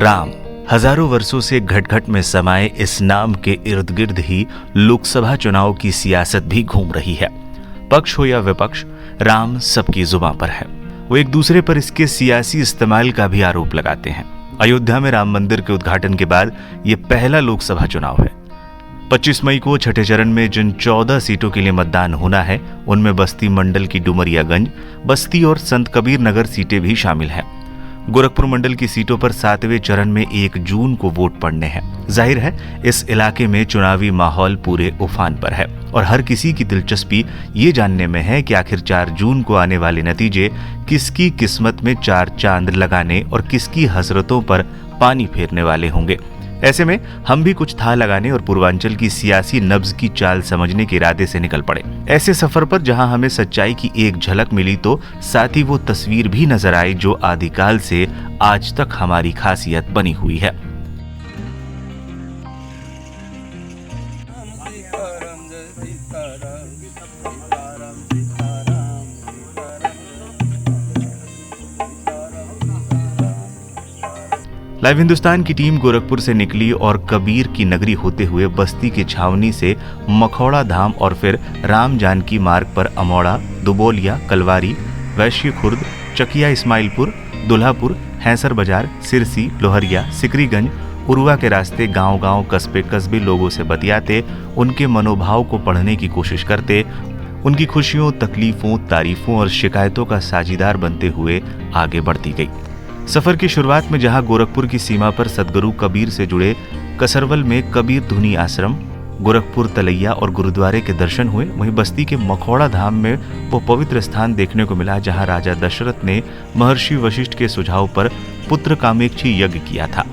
राम हजारों वर्षों से घट-घट में समाये इस नाम के इर्द गिर्द ही लोकसभा चुनाव की सियासत भी घूम रही है। पक्ष हो या विपक्ष, राम सबकी जुबान पर है। वो एक दूसरे पर इसके सियासी इस्तेमाल का भी आरोप लगाते हैं। अयोध्या में राम मंदिर के उद्घाटन के बाद ये पहला लोकसभा चुनाव है। 25 मई को छठे चरण में जिन 14 सीटों के लिए मतदान होना है, उनमें बस्ती मंडल की डुमरियागंज, बस्ती और संत कबीर नगर सीटें भी शामिल हैं। गोरखपुर मंडल की सीटों पर 7वें चरण में 1 जून को वोट पड़ने हैं। जाहिर है इस इलाके में चुनावी माहौल पूरे उफान पर है और हर किसी की दिलचस्पी ये जानने में है कि आखिर 4 जून को आने वाले नतीजे किसकी किस्मत में 4 चांद लगाने और किसकी हसरतों पर पानी फेरने वाले होंगे। ऐसे में हम भी कुछ था लगाने और पूर्वांचल की सियासी नब्ज की चाल समझने के इरादे से निकल पड़े। ऐसे सफर पर जहां हमें सच्चाई की एक झलक मिली, तो साथ ही वो तस्वीर भी नजर आई जो आदिकाल से आज तक हमारी खासियत बनी हुई है। लाइव हिंदुस्तान की टीम गोरखपुर से निकली और कबीर की नगरी होते हुए बस्ती की छावनी से मखौड़ा धाम और फिर राम जानकी मार्ग पर अमौड़ा, दुबोलिया, कलवारी, वैश्य खुर्द, चकिया इस्माइलपुर, दुल्हापुर, हैंसर बाजार, सिरसी, लोहरिया, सिकरीगंज, उरुआ के रास्ते गांव-गांव, कस्बे लोगों से बतियाते, उनके मनोभाव को पढ़ने की कोशिश करते, उनकी खुशियों, तकलीफों, तारीफों और शिकायतों का साझीदार बनते हुए आगे बढ़ती गई। सफर की शुरुआत में जहां गोरखपुर की सीमा पर सदगुरु कबीर से जुड़े कसरवल में कबीर धुनी आश्रम, गोरखपुर तलैया और गुरुद्वारे के दर्शन हुए, वहीं बस्ती के मखौड़ा धाम में वो पवित्र स्थान देखने को मिला जहां राजा दशरथ ने महर्षि वशिष्ठ के सुझाव पर पुत्र कामेक्षी यज्ञ किया था।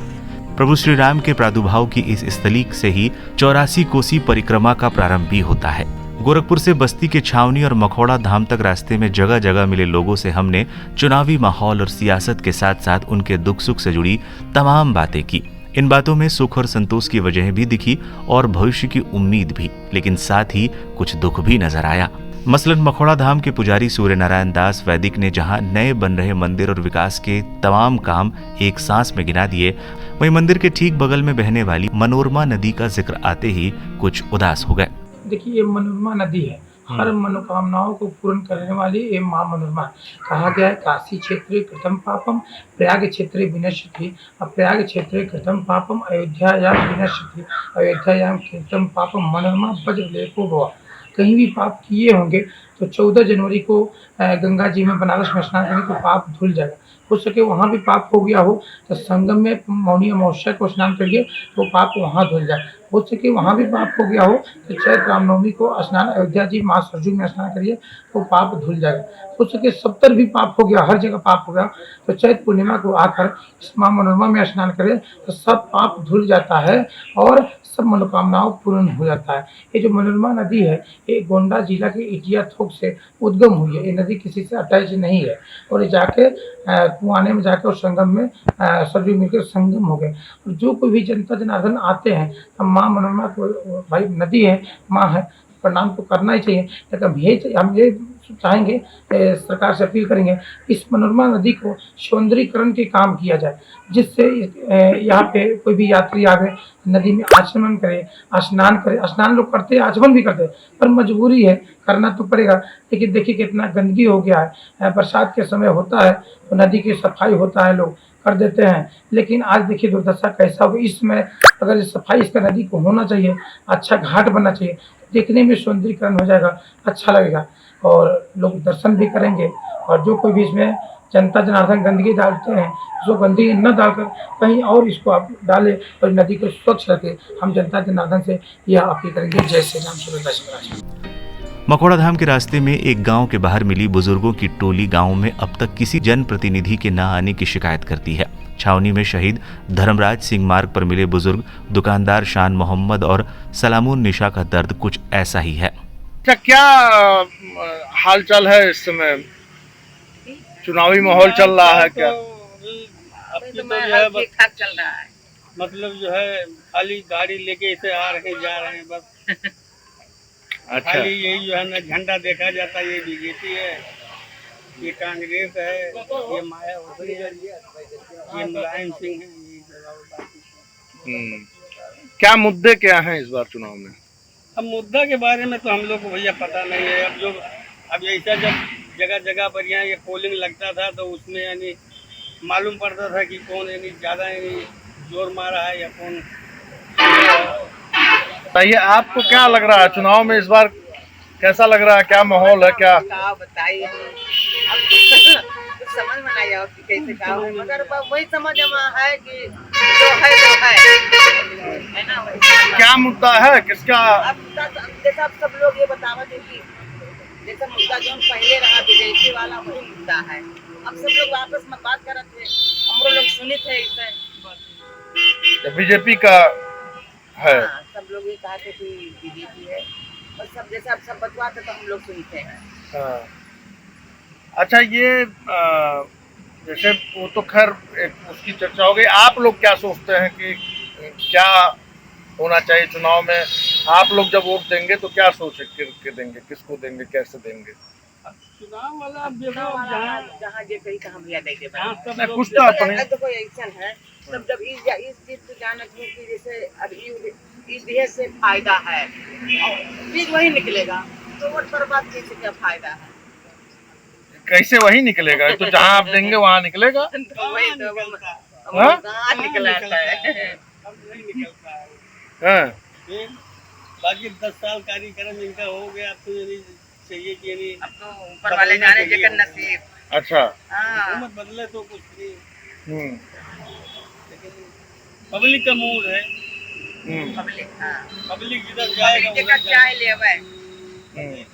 प्रभु श्री राम के प्रादुर्भाव की इस स्थली से ही 84 कोसी परिक्रमा का प्रारंभ भी होता है। गोरखपुर से बस्ती के छावनी और मखौड़ा धाम तक रास्ते में जगह जगह मिले लोगों से हमने चुनावी माहौल और सियासत के साथ साथ उनके दुख सुख से जुड़ी तमाम बातें की। इन बातों में सुख और संतोष की वजह भी दिखी और भविष्य की उम्मीद भी, लेकिन साथ ही कुछ दुख भी नजर आया। मसलन मखौड़ा धाम के पुजारी सूर्य नारायण दास वैदिक ने जहां नए बन रहे मंदिर और विकास के तमाम काम एक सांस में गिना दिए, वहीं मंदिर के ठीक बगल में बहने वाली मनोरमा नदी का जिक्र आते ही कुछ उदास हो गए। देखिए, ये मनोरमा नदी है, हर मनोकामनाओं को पूर्ण करने वाली ये माँ मनोरमा। कहा गया है काशी क्षेत्रे कृतं पापम प्रयाग क्षेत्रे विनश्यति, प्रयाग क्षेत्रे कृतं पापम अयोध्यायां विनश्यति, अयोध्यायां कृतं पापम मनोरमा वज्रलेपो भव। कहीं भी पाप किए होंगे तो 14 जनवरी को गंगा जी में बनारस में स्नान करेंगे तो पाप धुल जाएगा। हो सके वहाँ भी पाप हो गया हो तो संगम में मौनी अमावस्या को स्नान करिए तो पाप वहाँ धुल जाए। हो सके वहाँ भी पाप हो गया हो तो चैत्र रामनवमी को स्नान अयोध्या जी माँ सरजू में स्नान करिए तो पाप धुल जाएगा। हो सके 70 भी पाप हो गया, हर जगह पाप हो गया तो चैत्र पूर्णिमा को आकर इस माँ मनोरमा में स्नान करें तो सब पाप धुल जाता है और सब मनोकामनाओं पूर्ण हो जाता है। ये जो मनोरमा नदी है ये गोंडा जिला के इटिया थोक से उद्गम हुई है। ये नदी किसी से अटैच नहीं है और ये जाके कुआने में जाकर और संगम में सरजू मिलकर संगम हो गए। और जो कोई भी जनता जनार्दन आते हैं तो माँ मनोरमा को भाई नदी है, माँ है, प्रणाम तो करना ही चाहिए। लेकिन हम ये चाहेंगे, सरकार से अपील करेंगे इस मनोरमा नदी को सौंदर्यीकरण के काम किया जाए, जिससे यहाँ पे कोई भी यात्री आवे नदी में आचमन करे, स्नान करे। स्नान लोग करते हैं, आचमन भी करते हैं, पर मजबूरी है, करना तो पड़ेगा। लेकिन देखिए कितना गंदगी हो गया है। बरसात के समय होता है तो नदी की सफाई होता है, लोग कर देते हैं, लेकिन आज देखिए दुर्दशा कैसा हो गई। इस समय अगर सफाई इसका नदी को होना चाहिए, अच्छा घाट बनना चाहिए, देखने में सौंदर्यीकरण हो जाएगा, अच्छा लगेगा और लोग दर्शन भी करेंगे। और जो कोई भी इसमें जनता जनार्दन गंदगी डालते हैं, उसको गंदगी न डालकर कहीं और इसको आप डालें और नदी को स्वच्छ रखें। हम जनता जनार्दन से यह अपील करेंगे। जय श्री राम, सुरेंद्र सिंह। मखौड़ा धाम के रास्ते में एक गांव के बाहर मिली बुजुर्गों की टोली गांव में अब तक किसी जनप्रतिनिधि के न आने की शिकायत करती है। छावनी में शहीद धर्मराज सिंह मार्ग पर मिले बुजुर्ग दुकानदार शान मोहम्मद और सलामुन निशा का दर्द कुछ ऐसा ही है। क्या हालचाल है इस समय? चुनावी माहौल चल रहा है क्या? अभी तो ठीक ठाक चल रहा है। मतलब जो है खाली गाड़ी लेके इसे आ रहे जा रहे हैं बस। अच्छा, खाली यही जो है ना झंडा देखा जाता है, ये बीजेपी है, ये कांग्रेस है, ये मायावती है, ये मुलायम सिंह है, क्या मुद्दे क्या हैं इस बार चुनाव में? अब मुद्दा के बारे में तो हम लोग को भैया पता नहीं है। अब ऐसा जब जगह जगह पर यहाँ ये पोलिंग लगता था तो उसमें यानी मालूम पड़ता था कि कौन यानी ज़्यादा यानी जोर मारा है या कौन। बताइए आपको क्या लग रहा है चुनाव में इस बार कैसा लग रहा है, क्या माहौल है, क्या बताइए कुछ समझ में नहीं आया कि कैसे क्या है, मगर वही समझ में है कि जो है है ना वही। क्या मुद्दा है, किसका? अब जैसा आप सब लोग ये बतावा थे कि जैसा मुद्दा जो पहले रहा बीजेपी वाला वही मुद्दा है। अब सब लोग आपस में बात कर रहे थे, हम लोग सुने थे इसे बीजेपी का है। हाँ, सब लोग ये कहते कि बीजेपी है और सब जैसे आप सब बतवाते तो हम लोग सुनते हैं। हाँ। अच्छा ये जैसे वो तो खैर एक उसकी चर्चा हो गई, आप लोग क्या सोचते हैं कि क्या होना चाहिए चुनाव में? आप लोग जब वोट देंगे तो क्या सोच के देंगे, किसको देंगे, कैसे देंगे? चुनाव वाला अब देखो जहाँ जे कहीं कहाँ भैया दे देगा। जहाँ कुछ तो अपने देखो ऐसा है सब जब इस चीज को जाने की जैसे अब इस देश से फायदा है और चीज वही निकलेगा तो वोट पर बात से क्या फायदा है? कैसे वही निकलेगा? तो जहाँ आप देंगे वहाँ निकलेगा। तो वही तो हाँ? कहाँ निकला है? अब नहीं निकलता है। हाँ। बाकी 10 साल कार्यक्रम इनका हो गया, अब तो यानी चाहिए कि यानी अब तो ऊपर वाले जाने जेकर नसीब। अच्छा। हाँ हुकूमत बदले तो कुछ नहीं, हम्म। लेकिन पब्लिक का मूड है। पब्लिक हाँ पब्लिक जिधर जाएगा पब्लिक जेकर चाय लेवे। नहीं,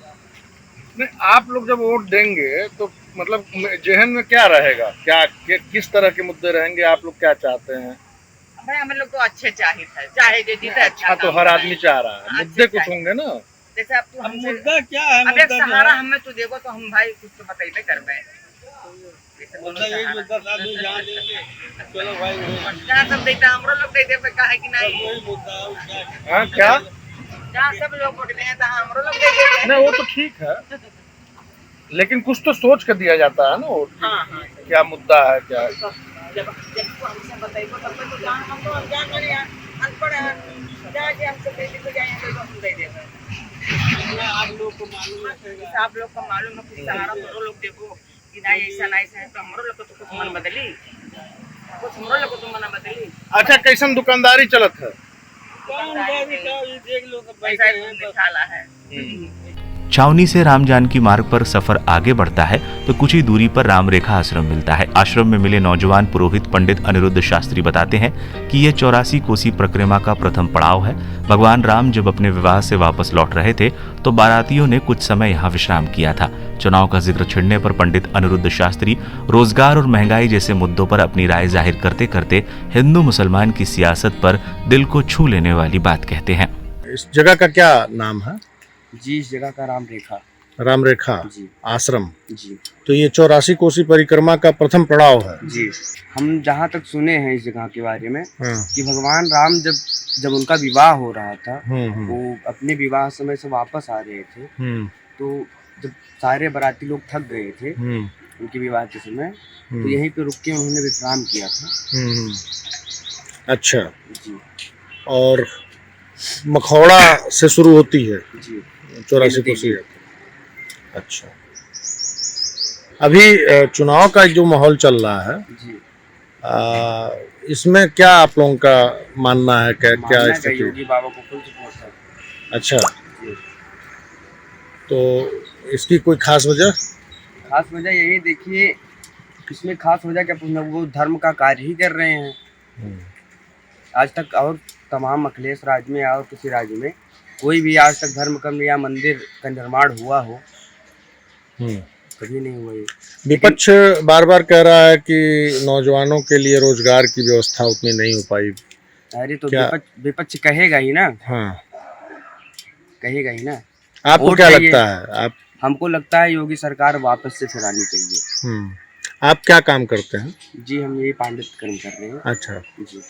आप लोग जब वोट देंगे तो मतलब जहन में क्या रहेगा, क्या किस तरह के मुद्दे रहेंगे, आप लोग क्या चाहते हैं? भाई हम लोग तो अच्छे चाहिए था, चाहे जो जीते अच्छा तो हर आदमी चाह रहा है, मुद्दे कुछ होंगे ना। जैसे अब तू अब हमसे मुद्दा क्या है? अब एक मुद्दा जो सहारा है, हमें तू देगो तो हम भाई कुछ तो बतेबे करबे। मुद्दा यही जो 10 आदमी जहाँ देंगे चलो भाई वही जहाँ सब देता हमरो लोग दे देबे काहे कि नहीं? वही मुद्दा है, क्या हाँ क्या? जहाँ सब लोग वोट दें तो हमरो लोग दे देबे। नहीं वो तो ठीक है, लेकिन कुछ तो सोच कर दिया जाता है ना वोट। हाँ हाँ क्या मुद्दा है, क्या है? जब तू हमसे बताइबो तब तो जान हम तो क्या करें यार, अनपढ़ है जाके हमसे दे दे तो जाएंगे तो हम दे देबे। आप लोग को मालूम है। आप लोग को मालूम है कुछ सहारा हमरो लोग देबो कि नहीं ऐसा नहीं ऐसा है तो हमरो लोग को तो कुछ मन बदली, कुछ हमरो लोग को तो मन बदली। अच्छा कैसन दुकानदारी चलत है? दुकानदारी का ये देख लो तो पैसा बैठे हैं निकाला है। छावनी से राम जानकी मार्ग पर सफर आगे बढ़ता है तो कुछ ही दूरी पर राम रेखा आश्रम मिलता है। आश्रम में मिले नौजवान पुरोहित पंडित अनिरुद्ध शास्त्री बताते हैं कि यह 84 कोसी परिक्रमा का प्रथम पड़ाव है। भगवान राम जब अपने विवाह से वापस लौट रहे थे तो बारातियों ने कुछ समय यहाँ विश्राम किया था। चुनाव का जिक्र छिड़ने पर पंडित अनिरुद्ध शास्त्री रोजगार और महंगाई जैसे मुद्दों पर अपनी राय जाहिर करते करते हिंदू मुसलमान की सियासत पर दिल को छू लेने वाली बात कहते हैं। इस जगह का क्या नाम है? जी इस जगह का राम रेखा राम रेखा जी आश्रम। जी तो ये 84 कोसी परिक्रमा का प्रथम पड़ाव है। जी हम जहाँ तक सुने हैं इस जगह के बारे में हाँ। कि भगवान राम जब उनका विवाह हो रहा था वो अपने विवाह समय से वापस आ रहे थे तो जब सारे बाराती लोग थक गए थे उनके विवाह के समय तो यहीं पे रुक के उन्होंने विश्राम किया था। अच्छा जी और मखौड़ा से शुरू होती है जी 84 कोसी। अच्छा अभी चुनाव का जो माहौल चल रहा है जी इसमें क्या आप लोगों का मानना है, क्या क्या मानना है स्थिति? योगी बाबा को फुल सपोर्ट है। अच्छा जी तो इसकी कोई खास वजह? खास वजह यही देखिए इसमें खास वजह क्या पूछना, वो धर्म का कार्य ही कर रहे हैं। आज तक और तमाम अखिलेश राज्य में और किसी राज्य में कोई भी आज तक धर्म कर्म या मंदिर का निर्माण हुआ हो कभी नहीं हुआ। विपक्ष बार बार कह रहा है कि नौजवानों के लिए रोजगार की व्यवस्था उतनी नहीं हो पाई। अरे तो क्या? विपक्ष कहेगा ही ना। हाँ कहेगा ही ना। आपको क्या लगता है? आप हमको लगता है योगी सरकार वापस से फिर आनी चाहिए। आप क्या काम करते हैं? जी हम यही पांडित कर्म कर रहे हैं। अच्छा जी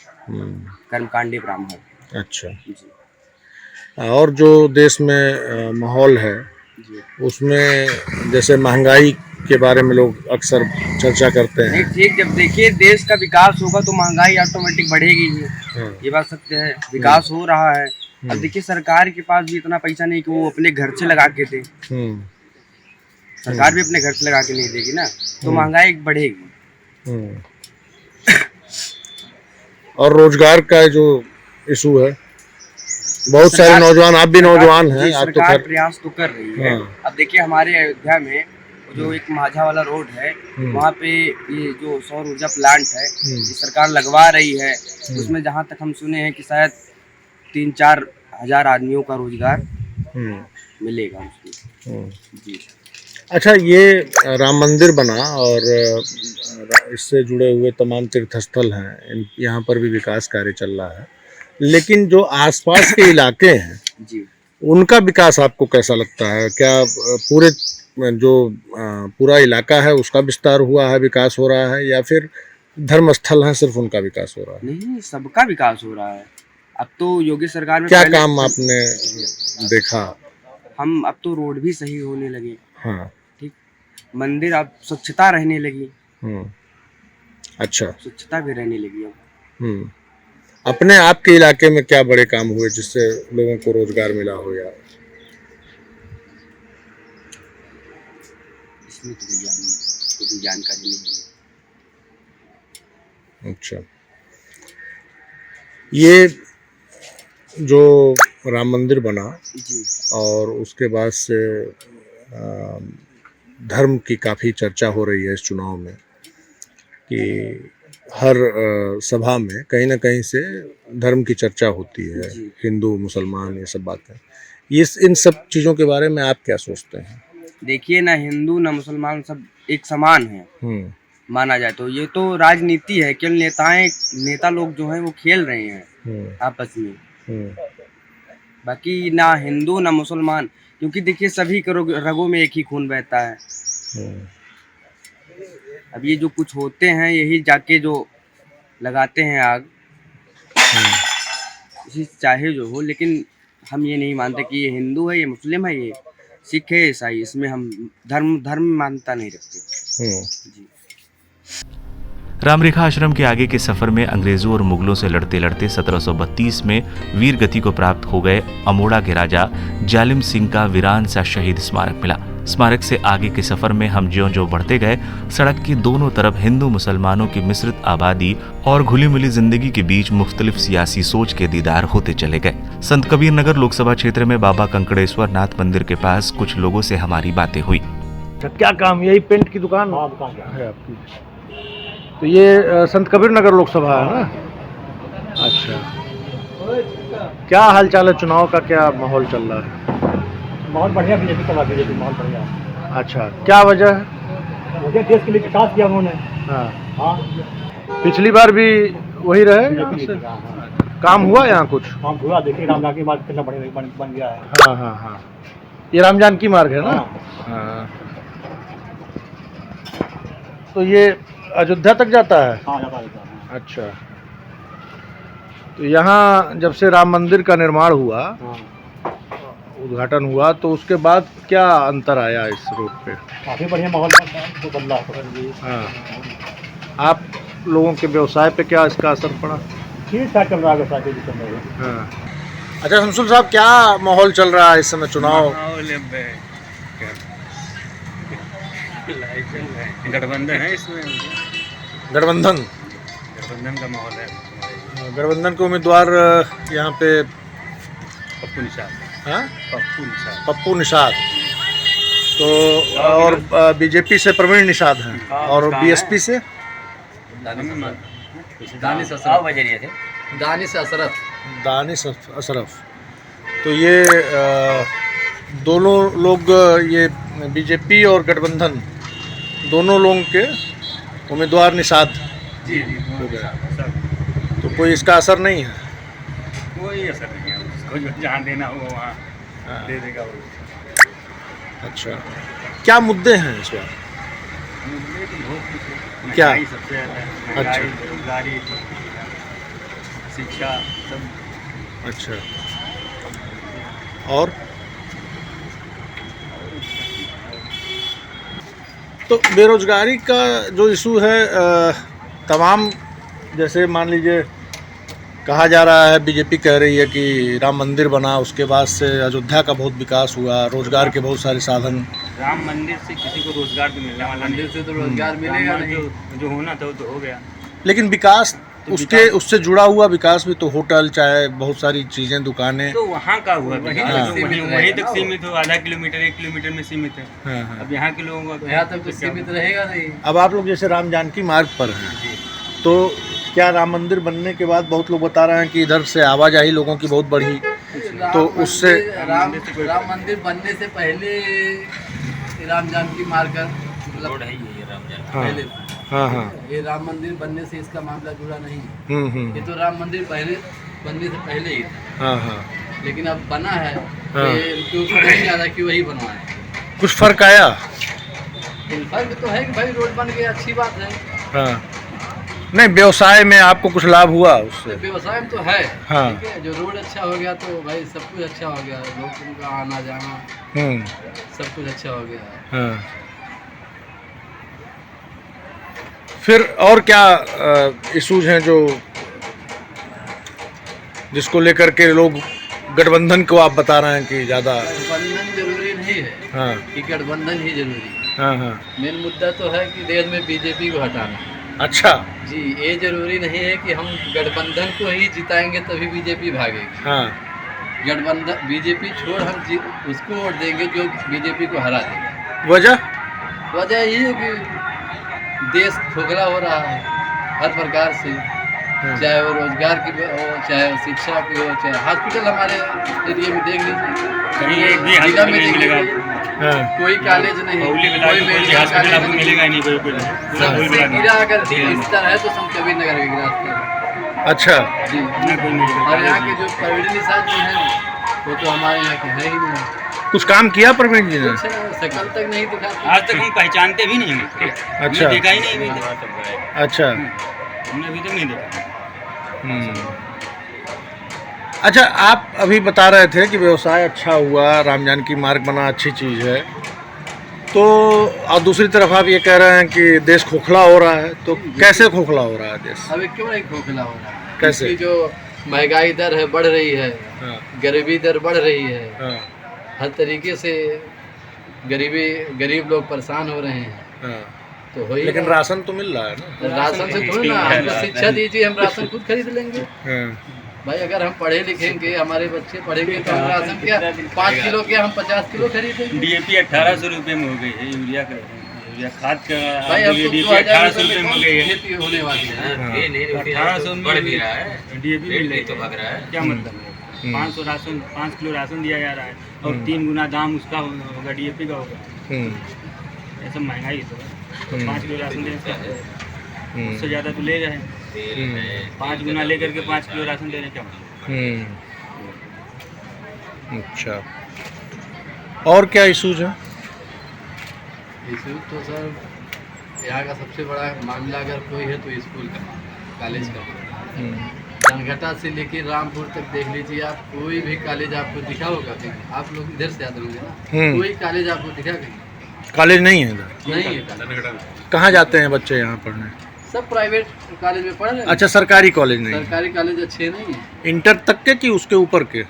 कर्मकांडी ब्राह्मण। अच्छा जी और जो देश में माहौल है जी उसमें जैसे महंगाई के बारे में लोग अक्सर चर्चा करते नहीं हैं। ठीक, जब देखिए देश का विकास होगा तो महंगाई ऑटोमेटिक बढ़ेगी ही, हाँ। ये बात सत्य है। विकास हो रहा है, अब देखिए सरकार के पास भी इतना पैसा नहीं कि वो अपने घर से लगा के दे, हम्म, सरकार भी अपने घर से लगा के नहीं देगी ना, तो महंगाई बढ़ेगी। हम्म। और रोजगार का जो इशू है, बहुत सारे सरकार- नौजवान, आप भी नौजवान हैं, जी, आप तो सरकार खैर प्रयास तो कर रही है। हाँ। अब देखिए हमारे अयोध्या में जो एक माझा वाला रोड है, वहाँ पे ये जो सौर ऊर्जा प्लांट है, ये सरकार लगवा रही है। उसमें जहाँ तक हम सुने हैं कि शायद 3-4 हजार आदमियों का रोजगार हम्म, मिलेगा उसको। हम्म। जी। अच्छा, ये राम मंदिर बना और इससे जुड़े हुए तमाम तीर्थस्थल हैं, यहाँ पर भी विकास कार्य चल रहा है, लेकिन जो आसपास के इलाके हैं जी, उनका विकास आपको कैसा लगता है? क्या पूरे जो पूरा इलाका है उसका विस्तार हुआ है, विकास हो रहा है, या फिर धर्मस्थल है सिर्फ उनका विकास हो रहा है? नहीं सबका विकास हो रहा है। अब तो योगी सरकार में क्या पहले- काम आपने देखा? हम अब तो रोड भी सही होने लगे, हाँ। ठीक, मंदिर अब स्वच्छता रहने लगी, अच्छा। स्वच्छता भी रहने लगी अब। अपने आपके इलाके में क्या बड़े काम हुए जिससे लोगों को रोजगार मिला हो? या इसमें तो भैया हमको कोई जानकारी नहीं है। अच्छा, ये जो राम मंदिर बना जी, और उसके बाद से धर्म की काफ़ी चर्चा हो रही है इस चुनाव में कि हर सभा में कहीं ना कहीं से धर्म की चर्चा होती है, जी। हिंदू मुसलमान ये सब बातें। ये इन सब चीज़ों के बारे में आप क्या सोचते हैं? देखिए ना हिंदू ना मुसलमान सब एक समान है माना जाए तो। ये तो राजनीति है, केवल नेता लोग जो हैं वो खेल रहे हैं आपस में। बाकी ना हिंदू ना मुसलमान, क्योंकि देखिए सभी के रगों में एक ही खून बहता है। अब ये जो कुछ होते हैं यही जाके जो लगाते हैं आग, इसी चाहे जो हो, लेकिन हम ये नहीं मानते कि ये हिंदू है, ये मुस्लिम है, ये सिख है, ईसाई, इसमें हम धर्म मान्यता नहीं रखते। जी। रामरेखा आश्रम के आगे के सफर में अंग्रेजों और मुगलों से लड़ते लड़ते 1732 में वीर गति को प्राप्त हो गए अमोड़ा के राजा जालिम सिंह का वीरान सा शहीद स्मारक मिला। स्मारक से आगे के सफर में हम ज्यों-ज्यों बढ़ते गए, सड़क की दोनों तरफ हिंदू मुसलमानों की मिश्रित आबादी और घुली मिली जिंदगी के बीच मुख्तलिफ सियासी सोच के दीदार होते चले गए। संत कबीर नगर लोकसभा क्षेत्र में बाबा कंकड़ेश्वर नाथ मंदिर के पास कुछ लोगों से हमारी बातें हुई। क्या काम, यही पेंट की दुकान है आपकी? तो ये संत कबीर नगर लोकसभा है ना? अच्छा, क्या हाल चाल है, चुनाव का क्या माहौल चल रहा है? बहुत बढ़िया बीजेपी का बीजेपी बहुत बढ़िया है। अच्छा, क्या वजह है? मुझे देश के लिए विकास किया उन्होंने। हाँ, पिछली बार भी वही रहे, काम हुआ यहाँ कुछ? काम हुआ, देखिए राम जानकी मार्ग कितना बढ़िया बन गया है। हाँ हाँ हाँ, ये राम जानकी मार्ग है ना? हाँ। तो ये अयोध्या तक जाता है? हाँ, जाता है। अच्छा, तो यहाँ जब से राम मंदिर का निर्माण हुआ, उद्घाटन हुआ, तो उसके बाद क्या अंतर आया इस रोड पे? काफ़ी बढ़िया माहौल तो बदला है। हाँ, आप लोगों के व्यवसाय पे क्या इसका असर पड़ा? ठीक ठाक चल रहा है व्यवसाय, चल रहा है। हाँ। अच्छा शमसुल साहब, क्या माहौल चल रहा है इस समय चुनाव? गठबंधन है इसमें, गठबंधन गठबंधन का माहौल है। गठबंधन के उम्मीदवार यहाँ पे पप्पू निषाद। हाँ? पप्पू निषाद। पप्पू निषाद, तो और बीजेपी से प्रवीण निषाद हैं, और बीएसपी से दानिश अशरफ। तो ये दोनों लोग, ये बीजेपी और गठबंधन दोनों लोगों के उम्मीदवार निषाद हो गए, तो कोई इसका असर नहीं है? कोई असर नहीं है, उसको जो जहाँ देना होगा वहाँ दे देगा वो। अच्छा, क्या मुद्दे हैं इस बार? क्या? महंगाई सबसे ज़्यादा है, महंगाई, बेरोजगारी, शिक्षा सब। अच्छा, और तो बेरोजगारी का जो इशू है तमाम, जैसे मान लीजिए कहा जा रहा है, बीजेपी कह रही है कि राम मंदिर बना, उसके बाद से अयोध्या का बहुत विकास हुआ, रोजगार के बहुत सारे साधन। राम मंदिर से किसी को रोजगार तो मिलने वाला मंदिर से तो रोजगार मिलेगा नहीं, जो होना था वो तो हो गया। लेकिन विकास उससे जुड़ा हुआ विकास भी तो, होटल चाहे बहुत सारी चीजें, दुकानें, तो वहाँ का हुआ वहीं तक सीमित हो, आधा किलोमीटर 1 किलोमीटर में सीमित है। हाँ। अब यहाँ के लोगों को यहाँ तक तो सीमित रहेगा नहीं। अब आप लोग जैसे राम जानकी मार्ग पर हैं, तो क्या राम मंदिर बनने के बाद बहुत लोग बता रहे हैं कि इधर से आवाजाही लोगों की बहुत बढ़ी, तो उससे राम मंदिर बनने से पहले राम जानकी मार्ग का मतलब है ये राम जानकी पहले। हाँ। ये राम मंदिर बनने से इसका मामला जुड़ा नहीं है। ये तो राम मंदिर पहले बनने से पहले ही था। हाँ। लेकिन अब बना है तो इनको समझ नहीं आता कि वही बनवाए। कुछ फर्क आया? फर्क तो है कि भाई रोड बन गया, अच्छी बात है। हाँ। नहीं, व्यवसाय में आपको कुछ लाभ हुआ उससे? व्यवसाय में तो है। हाँ। ठीक है, जो रोड अच्छा हो गया तो भाई सब कुछ अच्छा हो गया, लोगों का आना जाना सब कुछ अच्छा हो गया। हाँ। फिर और क्या इश्यूज हैं जो जिसको लेकर के लोग गठबंधन को आप बता रहे हैं कि ज़्यादा? गठबंधन जरूरी नहीं है। हाँ। कि गठबंधन ही जरूरी है। हाँ। मेन मुद्दा तो है कि देश में बीजेपी को हटाना। अच्छा जी, ये जरूरी नहीं है कि हम गठबंधन को ही जिताएंगे तभी बीजेपी भागेगी। हाँ। गठबंधन बीजेपी छोड़ हम उसको वोट देंगे जो बीजेपी को हरा देगा। वजह यही है कि देश खोखला हो रहा है हर प्रकार से, चाहे वो रोजगार की हो, चाहे शिक्षा की हो, चाहे हॉस्पिटल हमारे एरिया में देख लीजिए, जिला में देख लीजिए, कोई कॉलेज नहीं, कोई मेडिकल कॉलेज मिलेगा नहीं, सबसे गिरा अगर इस तरह है तो सब कबीर नगर के गिरा। अच्छा जी। और यहाँ के जो परवीन निषाद जी हैं वो तो हमारे यहाँ के है ही नहीं। कुछ काम किया परवीन जी ने? शकल तक नहीं दिखाते, आज तक हम पहचानते भी नहीं हैं। अच्छा। देखा ही नहीं अभी तक। अच्छा। हमने अभी तक नहीं देखा। अच्छा, आप अभी बता रहे थे कि व्यवसाय अच्छा हुआ, राम जानकी मार्ग बना, अच्छी चीज़ है, तो और दूसरी तरफ आप ये कह रहे हैं कि देश खोखला हो रहा है, तो कैसे खोखला हो रहा है देश? अभी क्यों नहीं खोखला हो रहा है? कैसे? जो महंगाई दर है बढ़ रही है, गरीबी दर बढ़ रही है, हर तरीके से गरीब लोग परेशान हो रहे हैं। तो हो ही लेकिन राशन तो मिल रहा है ना? राशन से थोड़ी ना, हमको शिक्षा दीजिए, हम राशन खुद खरीद लेंगे। भाई अगर हम पढ़े लिखेंगे, हमारे बच्चे पढ़ेंगे तो हम राशन क्या 5 किलो क्या हम 50 किलो खरीदेंगे। DAP 1800 रुपये में हो गई है, यूरिया खाद का भाई अब तो 1800 रुपये में हो गई है। खेती होने वाली है। 1800 में DAP मिल रही तो भाग रहा है, क्या मतलब है? 500 राशन, 5 किलो राशन दिया जा रहा है और 3 गुना दाम उसका होगा, DAP का होगा। ऐसा महंगाई तो 5 किलो राशन देने से उससे ज़्यादा तो ले रहे हैं। 5 गुना लेकर के 5 किलो राशन देने क्या मतलब? अच्छा, और क्या इशूज है? इशू तो सर यहाँ का सबसे बड़ा मामला अगर कोई है तो स्कूल का, कॉलेज का। जनघटा से लेकर रामपुर तक देख लीजिए आप, कोई भी कॉलेज आपको दिखा होगा कहीं? आप लोग इधर से आते होंगे ना, कोई कॉलेज आपको दिखा कहीं? कॉलेज नहीं है इधर? नहीं है। कहाँ जाते हैं बच्चे यहाँ पढ़ने? सब प्राइवेट कॉलेज में पढ़ रहे हैं। अच्छा, सरकारी कॉलेज नहीं? सरकारी कॉलेज अच्छे नहीं है। इंटर तक के कि उसके ऊपर के?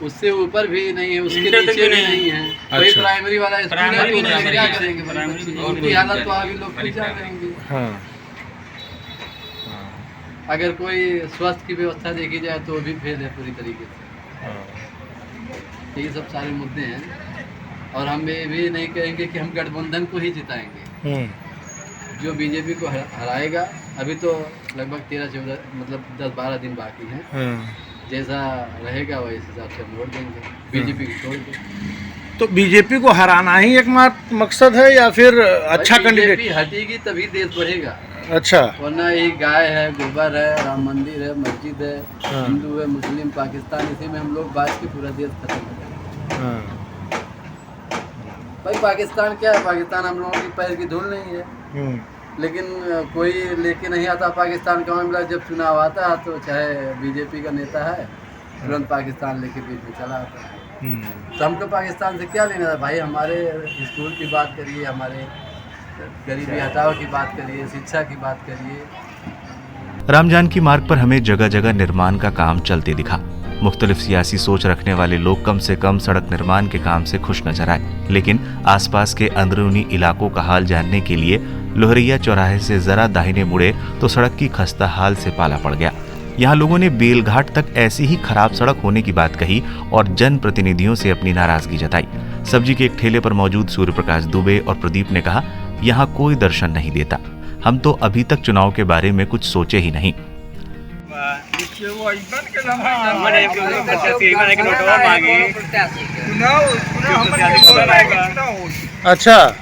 उससे ऊपर भी नहीं है, उसके इंटर तक नीचे भी भी नहीं नहीं है। कोई अच्छा। प्राइमरी वाला स्कूल है प्राइमरी तो नहीं उन्हें क्या है। करेंगे? प्राइमरी नहीं उनकी है। हालत तो अभी लोग खुद जान रहे होंगे। हाँ। अगर कोई स्वास्थ्य की व्यवस्था देखी जाए तो भी फेल है पूरी तरीके से। यही सब सारे मुद्दे हैं, और हम ये भी नहीं कहेंगे कि हम गठबंधन को ही जिताएंगे। जो बीजेपी को हराएगा, अभी तो लगभग 13-14 मतलब 10-12 दिन बाकी हैं, जैसा रहेगा वही हिसाब से हम वोट देंगे, बीजेपी को छोड़ देंगे। तो बीजेपी को हराना ही एकमात्र मकसद है या फिर अच्छा कैंडिडेट? बीजेपी हटेगी तभी देश बढ़ेगा। अच्छा। वरना ये गाय है, गोबर है, राम मंदिर है, मस्जिद है, हिंदू है, मुस्लिम, पाकिस्तान, इसी में हम लोग बात के पूरा देश खत्म हो जाएगा। भाई पाकिस्तान क्या है? पाकिस्तान हम लोगों की पैर की धूल नहीं है। लेकिन कोई लेके नहीं आता पाकिस्तान का मामला। जब चुनाव आता है तो चाहे बीजेपी का नेता है, तुरंत पाकिस्तान लेके बीच में चला आता है। तो हमको पाकिस्तान से क्या लेना था भाई? हमारे स्कूल की बात करिए, हमारे गरीबी हटाओ की बात करिए, शिक्षा की बात करिए। राम जानकी मार्ग पर हमें जगह जगह निर्माण का काम चलते दिखा। मुख्तलिफ सियासी सोच रखने वाले लोग कम से कम सड़क निर्माण के काम से खुश नजर आए, लेकिन आसपास के अंदरूनी इलाकों का हाल जानने के लिए लोहरिया चौराहे से जरा दाहिने मुड़े तो सड़क की खस्ता हाल से पाला पड़ गया। यहाँ लोगों ने बेलघाट तक ऐसी ही खराब सड़क होने की बात कही और जनप्रतिनिधियों से अपनी नाराजगी जताई। सब्जी के एक ठेले पर मौजूद सूर्य प्रकाश दुबे और प्रदीप ने कहा, यहाँ कोई दर्शन नहीं देता, हम तो अभी तक चुनाव के बारे में कुछ सोचे ही नहीं। अच्छा,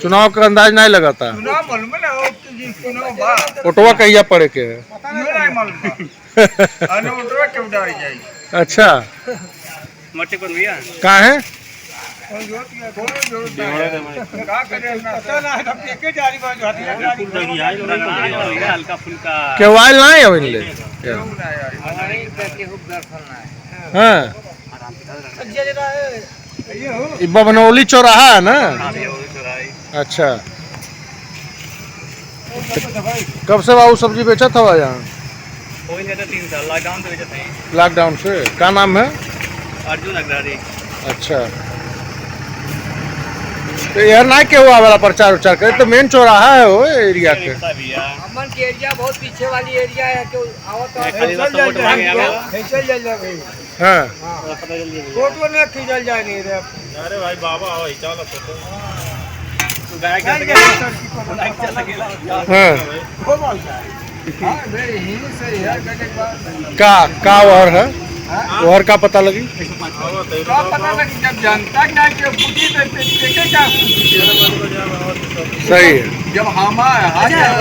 चुनाव का अंदाज नहीं लगाता। ओटवा कहिया पड़े के है? अच्छा, कहाँ है? केवाल ना है इनले। हाँ, बबनौली चौराहा है ना? अच्छा, कब से बाबू सब्जी बेचा था यहाँ? 3 साल लॉकडाउन से बेचा था। लॉकडाउन से। क्या नाम है? अर्जुन अग्रवाल। अच्छा, तो यार ना के हुआ वाला प्रचार उचार करे तो मेन चौराहा है वो एरिया के। अमन के एरिया बहुत पीछे वाली एरिया है कि आवत हाँ, फोटो में खींचल जाए नहीं रे। अरे भाई बाबा आओ चलो फोटो। हाँ, का और है और का पता लगी? जब जनता सही है। जब हम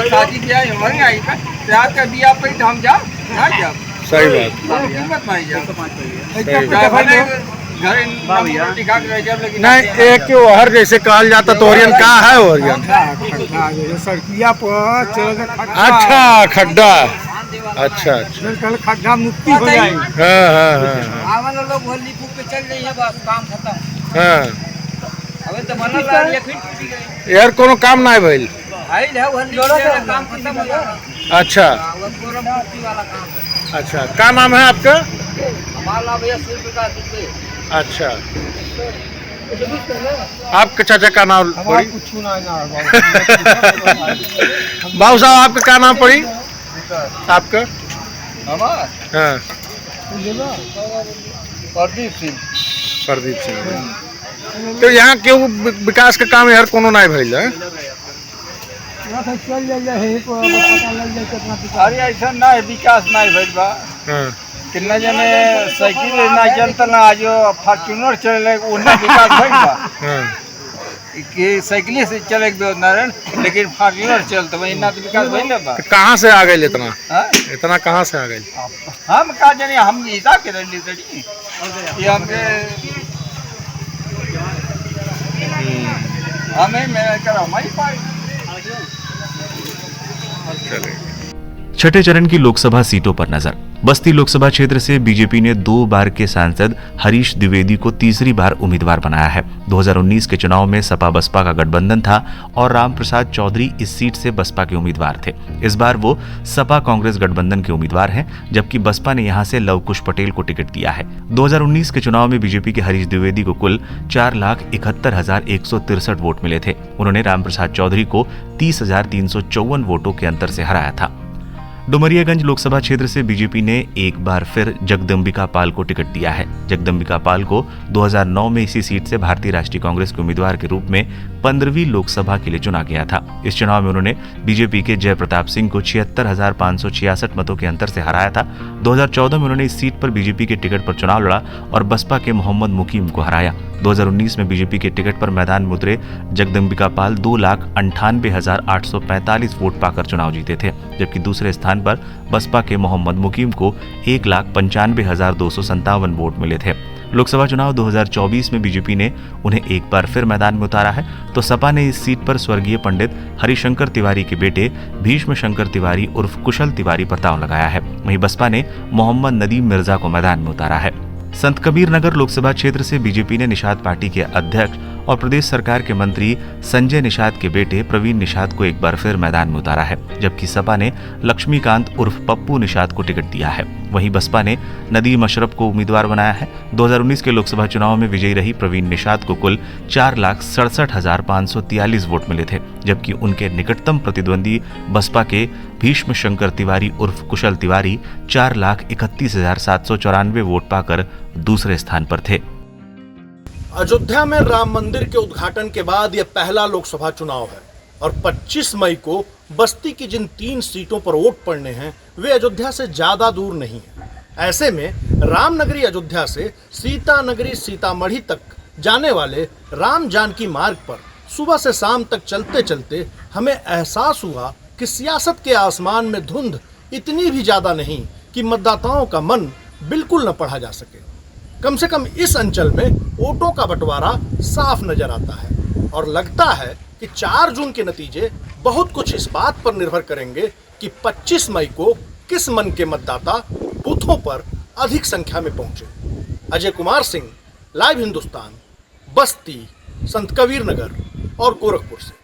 शादी ब्याह वहीं आई प्यार का दिया पे हम जा सही बात। कीमत नहीं जा नहीं, एक के ओहर जैसे कहल जाता तो ओरियन का है ओरियन? सड़किया पर अच्छा, खड्डा। अच्छा, खड्डा मुक्ति हो जाए। हाँ। आवन लोग होली पे चल रही है, बस काम खत्म। हाँ, अबे तो बनल रही है, फिर टूट गई। यार कोनो काम नहीं भइल। आइल है होली पे काम खत्म हो गया। अच्छा, वो पूरा मुक्ति वाला काम है। अच्छा, क्या नाम है आपका? हमारा भैया सूर्य प्रकाश दुबे। अच्छा, आपके चाचा का नाम पड़ी? बाबू साहब आपका क्या नाम पड़ी? आपका? हाँ, प्रदीप सिंह। प्रदीप सिंह। तो यहाँ क्यों विकास का काम यार कोनो नहीं भइल है? अरे ऐसा ना विकास नहीं भइल बा। हाँ, कितना जने साइकिल ना चलता ना आज फॉर्च्यूनर चले उन्हें विकास भइल बा। हाँ, कि साइकिल से चले नारायण लेकिन फॉर्च्यूनर चलता वही ना तो विकास भइल बा। तो कहाँ से आ गए इतना? हाँ? इतना कहाँ से आ गए? हम का जाने हम हिसाब के रह ली ये हमके हमें मेरा कर हमारी पार्टी। छठे चरण की लोकसभा सीटों पर नजर। बस्ती लोकसभा क्षेत्र से बीजेपी ने 2 बार के सांसद हरीश द्विवेदी को तीसरी बार उम्मीदवार बनाया है। 2019 के चुनाव में सपा बसपा का गठबंधन था और रामप्रसाद चौधरी इस सीट से बसपा के उम्मीदवार थे। इस बार वो सपा कांग्रेस गठबंधन के उम्मीदवार हैं, जबकि बसपा ने यहां से लव कुश पटेल को टिकट दिया है। 2019 के चुनाव में बीजेपी के हरीश द्विवेदी को कुल 4,71,163 वोट मिले थे। उन्होंने रामप्रसाद चौधरी को 30,354 वोटों के अंतर से हराया था। डुमरियागंज लोकसभा क्षेत्र से बीजेपी ने एक बार फिर जगदम्बिका पाल को टिकट दिया है। जगदम्बिका पाल को 2009 में इसी सीट से भारतीय राष्ट्रीय कांग्रेस के उम्मीदवार के रूप में 15वीं लोकसभा के लिए चुना गया था। इस चुनाव में उन्होंने बीजेपी के जय प्रताप सिंह को 76,566 मतों के अंतर से हराया था। 2014 में उन्होंने इस सीट पर बीजेपी के टिकट पर चुनाव लड़ा और बसपा के मोहम्मद मुकीम को हराया। 2019 में बीजेपी के टिकट पर मैदान में उतरे जगदम्बिका पाल 2,98,845 वोट पाकर चुनाव जीते थे, जबकि दूसरे स्थान पर बसपा के मोहम्मद मुकीम को 1,95,257 वोट मिले थे। लोकसभा चुनाव 2024 में बीजेपी ने उन्हें एक बार फिर मैदान में उतारा है, तो सपा ने इस सीट पर स्वर्गीय पंडित हरिशंकर तिवारी के बेटे भीष्म शंकर तिवारी उर्फ कुशल तिवारी पर दांव लगाया है। वहीं बसपा ने मोहम्मद नदीम मिर्जा को मैदान में उतारा है। संत कबीर नगर लोकसभा क्षेत्र से बीजेपी ने निषाद पार्टी के अध्यक्ष और प्रदेश सरकार के मंत्री संजय निषाद के बेटे प्रवीण निषाद को एक बार फिर मैदान में उतारा है, जबकि सपा ने लक्ष्मीकांत उर्फ पप्पू निषाद को टिकट दिया है। वहीं बसपा ने नदीम अशरफ को उम्मीदवार बनाया है। 2019 के लोकसभा चुनाव में विजयी रही प्रवीण निषाद को कुल 4,67,543 वोट मिले थे, जबकि उनके निकटतम प्रतिद्वंदी बसपा के भीष्म शंकर तिवारी उर्फ कुशल तिवारी 4,31,794 वोट पाकर दूसरे स्थान पर थे। अयोध्या में राम मंदिर के उद्घाटन के बाद यह पहला लोकसभा चुनाव है और 25 मई को बस्ती की जिन 3 सीटों पर वोट पड़ने हैं वे अयोध्या से ज्यादा दूर नहीं है। ऐसे में रामनगरी अयोध्या से सीतानगरी सीतामढ़ी तक जाने वाले राम जानकी मार्ग पर सुबह से शाम तक चलते चलते हमें एहसास हुआ कि सियासत के आसमान में धुंध इतनी भी ज्यादा नहीं कि मतदाताओं का मन बिल्कुल न पढ़ा जा सके। कम से कम इस अंचल में वोटों का बंटवारा साफ नजर आता है और लगता है कि 4 जून के नतीजे बहुत कुछ इस बात पर निर्भर करेंगे कि 25 मई को किस मन के मतदाता बूथों पर अधिक संख्या में पहुंचे। अजय कुमार सिंह, लाइव हिंदुस्तान, बस्ती, संत कबीर नगर और गोरखपुर से।